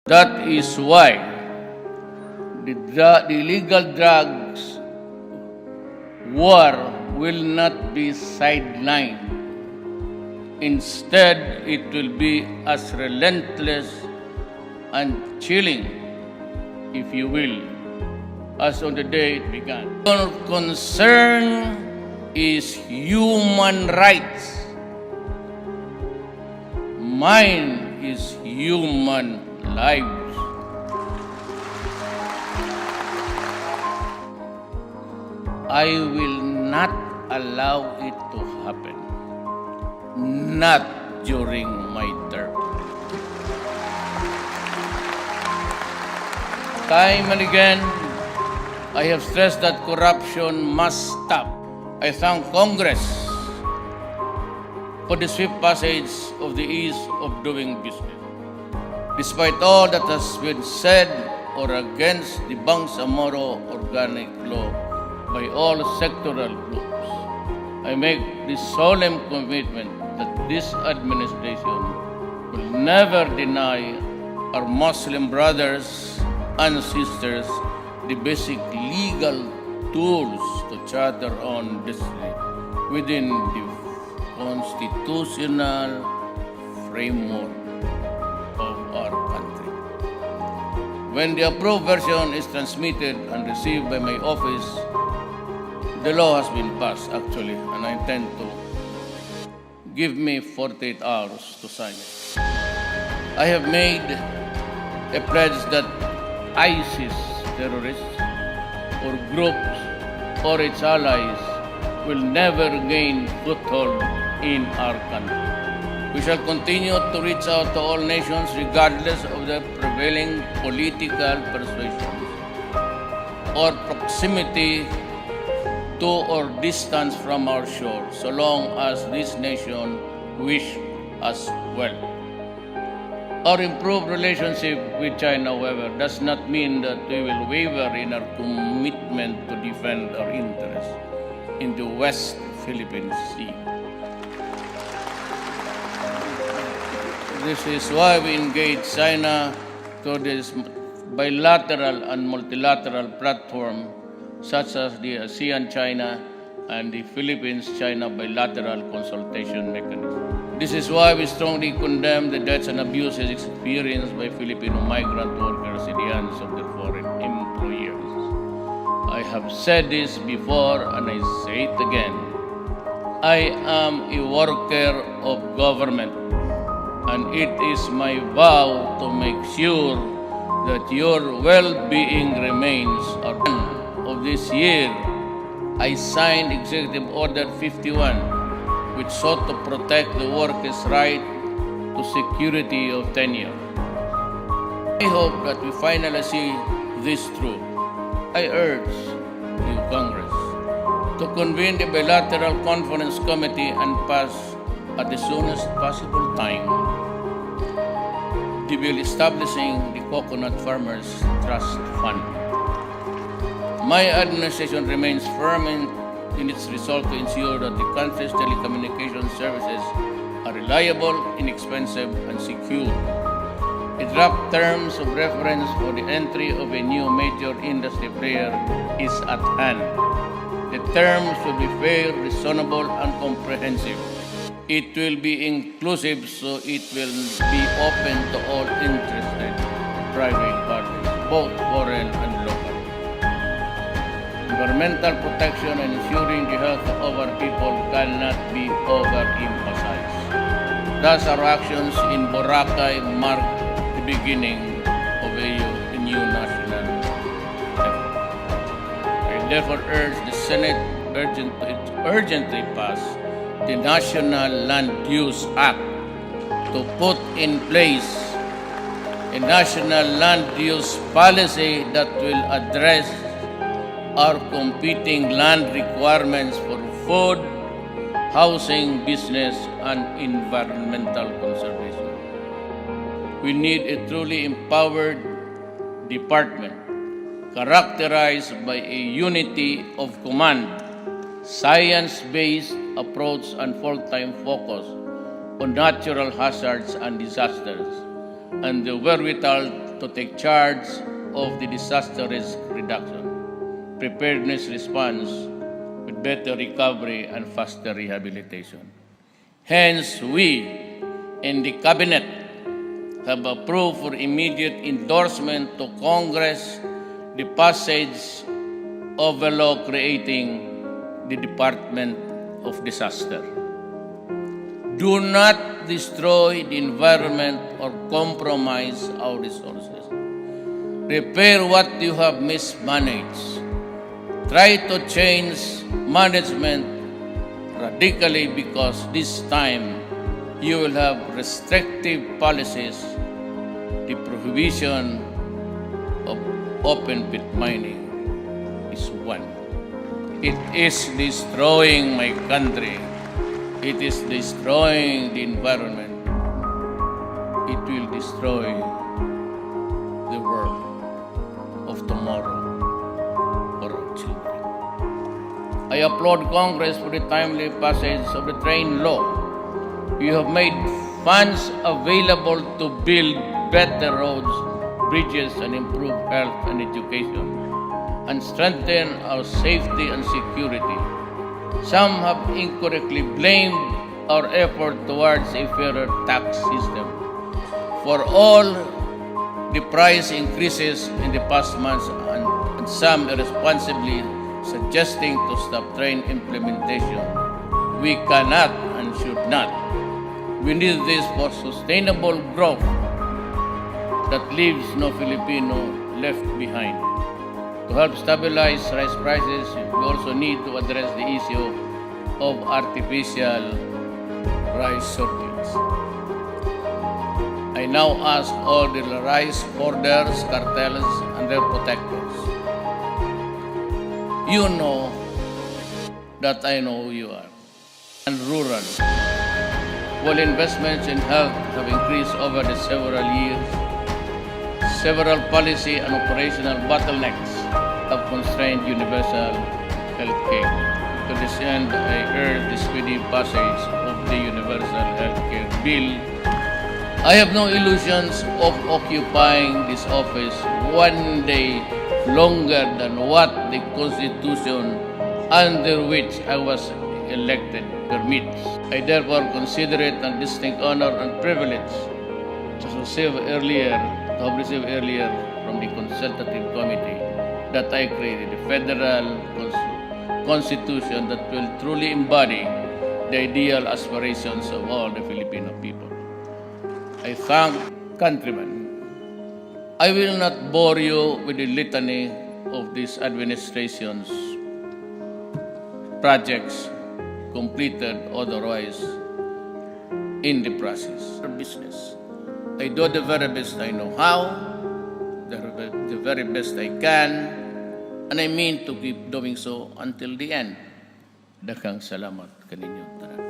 That is why the illegal drugs war will not be sidelined. Instead, it will be as relentless and chilling, if you will, as on the day it began. Our concern is human rights. Mine is human lives. I will not allow it to happen. Not during my term. Time and again, I have stressed that corruption must stop. I thank Congress for the swift passage of the ease of doing business. Despite all that has been said or against the Bangsamoro Organic Law by all sectoral groups, I make this solemn commitment that this administration will never deny our Muslim brothers and sisters the basic legal tools to chart their own destiny within the constitutional framework of our country. When the approved version is transmitted and received by my office, the law has been passed actually, and I intend to give me 48 hours to sign it. I have made a pledge that ISIS terrorists or groups or its allies will never gain foothold in our country. We shall continue to reach out to all nations regardless of their prevailing political persuasions or proximity to or distance from our shore, so long as this nation wish us well. Our improved relationship with China, however, does not mean that we will waver in our commitment to defend our interests in the West Philippine Sea. This is why we engage China through this bilateral and multilateral platform such as the ASEAN-China and the Philippines-China bilateral consultation mechanism. This is why we strongly condemn the deaths and abuses experienced by Filipino migrant workers in the hands of their foreign employers. I have said this before and I say it again. I am a worker of government, and it is my vow to make sure that your well-being remains our of this year. I signed Executive Order 51, which sought to protect the workers' right to security of tenure. I hope that we finally see this through. I urge you, Congress, to convene the bilateral conference committee and pass at the soonest possible time the bill establishing the Coconut Farmers Trust Fund. My administration remains firm in its resolve to ensure that the country's telecommunication services are reliable, inexpensive, and secure. A draft terms of reference for the entry of a new major industry player is at hand. The terms will be fair, reasonable, and comprehensive. It will be inclusive, so it will be open to all interested private parties, both foreign and local. Environmental protection and ensuring the health of our people cannot be overemphasized. Thus, our actions in Boracay mark the beginning of a new national effort. I therefore urge the Senate urgently pass the National Land Use Act to put in place a national land use policy that will address our competing land requirements for food, housing, business, and environmental conservation. We need a truly empowered department characterized by a unity of command, science-based approach, and full-time focus on natural hazards and disasters, and the wherewithal to take charge of the disaster risk reduction, preparedness response, with better recovery and faster rehabilitation. Hence, we in the Cabinet have approved for immediate endorsement to Congress the passage of a law creating the Department of Disaster. Do not destroy the environment or compromise our resources. Repair what you have mismanaged. Try to change management radically, because this time you will have restrictive policies, the prohibition of open pit mining is one. It is destroying my country. It is destroying the environment. It will destroy the world of tomorrow for our children. I applaud Congress for the timely passage of the train law. You have made funds available to build better roads, bridges, and improve health and education, and strengthen our safety and security. Some have incorrectly blamed our effort towards a fairer tax system for all the price increases in the past months, and some irresponsibly suggesting to stop train implementation. We cannot and should not. We need this for sustainable growth that leaves no Filipino left behind. To help stabilize rice prices, we also need to address the issue of artificial rice shortage. I now ask all the rice hoarders, cartels, and their protectors. You know that I know who you are. And rural. While investments in health have increased over the several years, several policy and operational bottlenecks have constrained universal health care. To this end, I urge the speedy passage of the Universal Health Care Bill. I have no illusions of occupying this office one day longer than what the Constitution under which I was elected permits. I therefore consider it a distinct honor and privilege to have received earlier from the Consultative Committee that I created a federal constitution that will truly embody the ideal aspirations of all the Filipino people. I thank countrymen. I will not bore you with the litany of this administration's projects completed otherwise in the process of business. I do the very best I know how, the very best I can, and I mean to keep doing so until the end. Daghang salamat kaninyong tanan.